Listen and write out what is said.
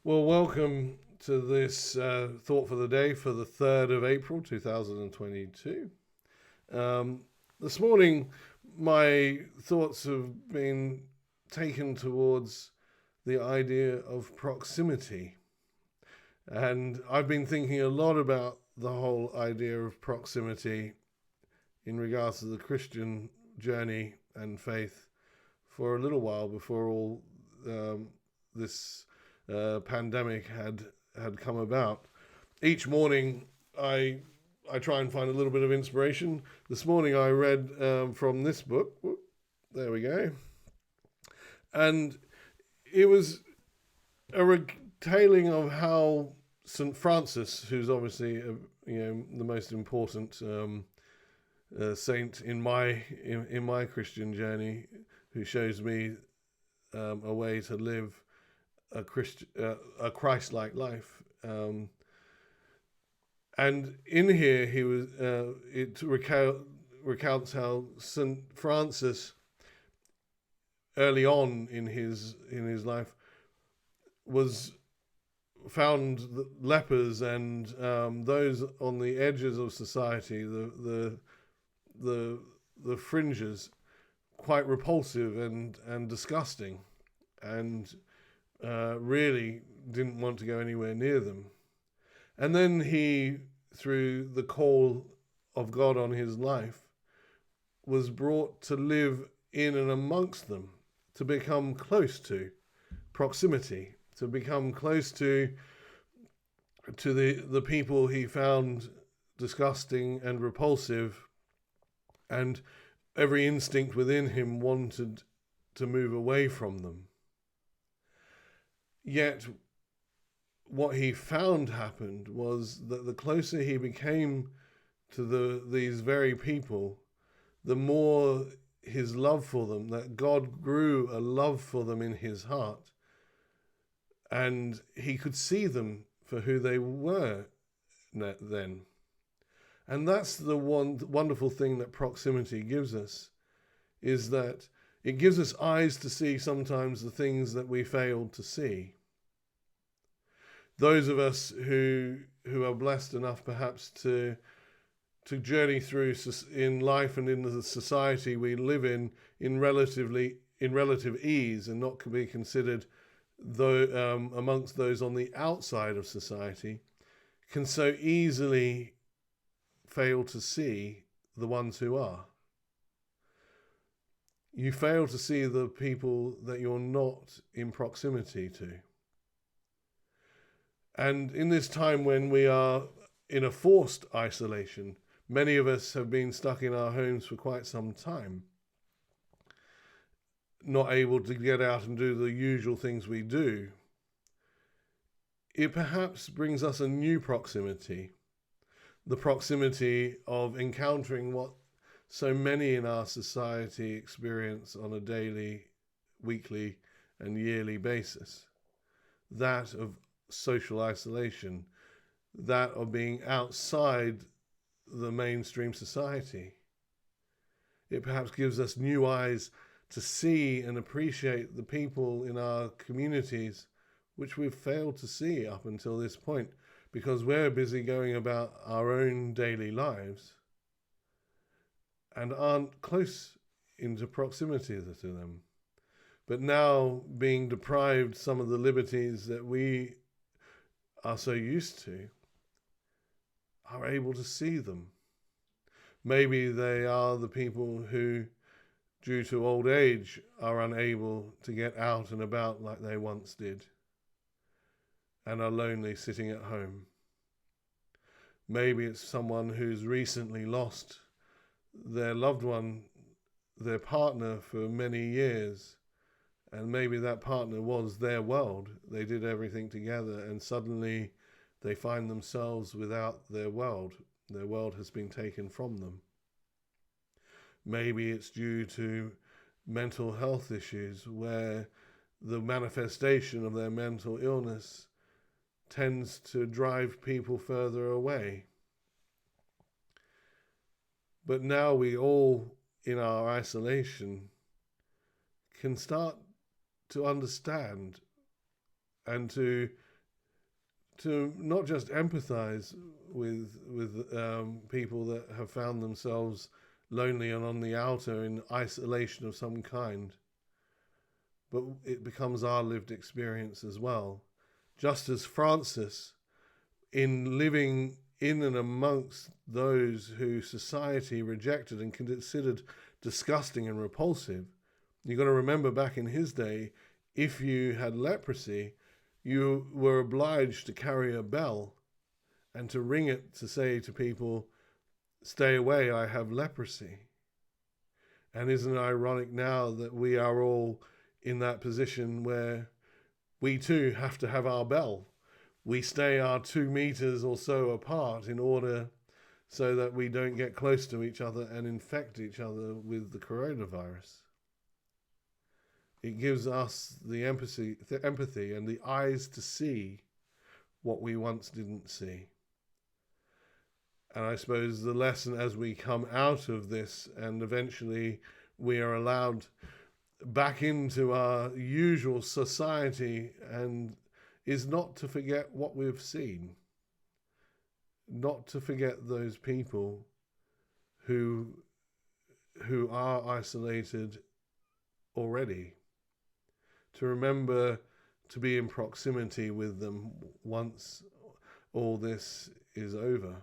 Well, welcome to this thought for the day for the 3rd of April 2022. This morning, my thoughts have been taken towards the idea of proximity. And I've been thinking a lot about the whole idea of proximity in regards to the Christian journey and faith for a little while before all this pandemic had come about. Each morning, I try and find a little bit of inspiration. This morning, I read from this book. Whoop, there we go, and it was a retelling of how St. Francis, who's obviously the most important saint in my Christian journey, who shows me a way to live a Christ-like life, and in here he was. It recounts how St. Francis, early on in his life, was found lepers and those on the edges of society, the fringes, quite repulsive and disgusting, and really didn't want to go anywhere near them. And then he, through the call of God on his life, was brought to live in and amongst them, to become close to proximity, to become close to the people he found disgusting and repulsive, and every instinct within him wanted to move away from them. Yet what he found happened was that the closer he became to these very people, the more his love for them, that God grew a love for them in his heart, and he could see them for who they were then. And that's the wonderful thing that proximity gives us, is that it gives us eyes to see sometimes the things that we failed to see. Those of us who are blessed enough perhaps to journey through in life and in the society we live in relative ease, and not to be considered amongst those on the outside of society, can so easily fail to see the ones who are. You fail to see the people that you're not in proximity to. And in this time when we are in a forced isolation, many of us have been stuck in our homes for quite some time, not able to get out and do the usual things we do. It perhaps brings us a new proximity, the proximity of encountering what so many in our society experience on a daily, weekly, and yearly basis. That of social isolation, that of being outside the mainstream society. It perhaps gives us new eyes to see and appreciate the people in our communities, which we've failed to see up until this point, because we're busy going about our own daily lives and aren't close into proximity to them. But now, being deprived some of the liberties that we are so used to, are able to see them. Maybe they are the people who, due to old age, are unable to get out and about like they once did, and are lonely sitting at home. Maybe it's someone who's recently lost their loved one, their partner, for many years, and maybe that partner was their world. They did everything together, and suddenly they find themselves without their world. Their world has been taken from them. Maybe it's due to mental health issues, where the manifestation of their mental illness tends to drive people further away. But now we all, in our isolation, can start to understand and to to not just empathize with people that have found themselves lonely and on the outer in isolation of some kind, but it becomes our lived experience as well. Just as Francis, in living in and amongst those who society rejected and considered disgusting and repulsive, you've got to remember back in his day, if you had leprosy, you were obliged to carry a bell and to ring it to say to people, "Stay away, I have leprosy." And isn't it ironic now that we are all in that position where we too have to have our bell? We stay our 2 meters or so apart in order so that we don't get close to each other and infect each other with the coronavirus. It gives us the empathy and the eyes to see what we once didn't see. And I suppose the lesson as we come out of this and eventually we are allowed back into our usual society and is not to forget what we've seen, not to forget those people who are isolated already, to remember to be in proximity with them once all this is over.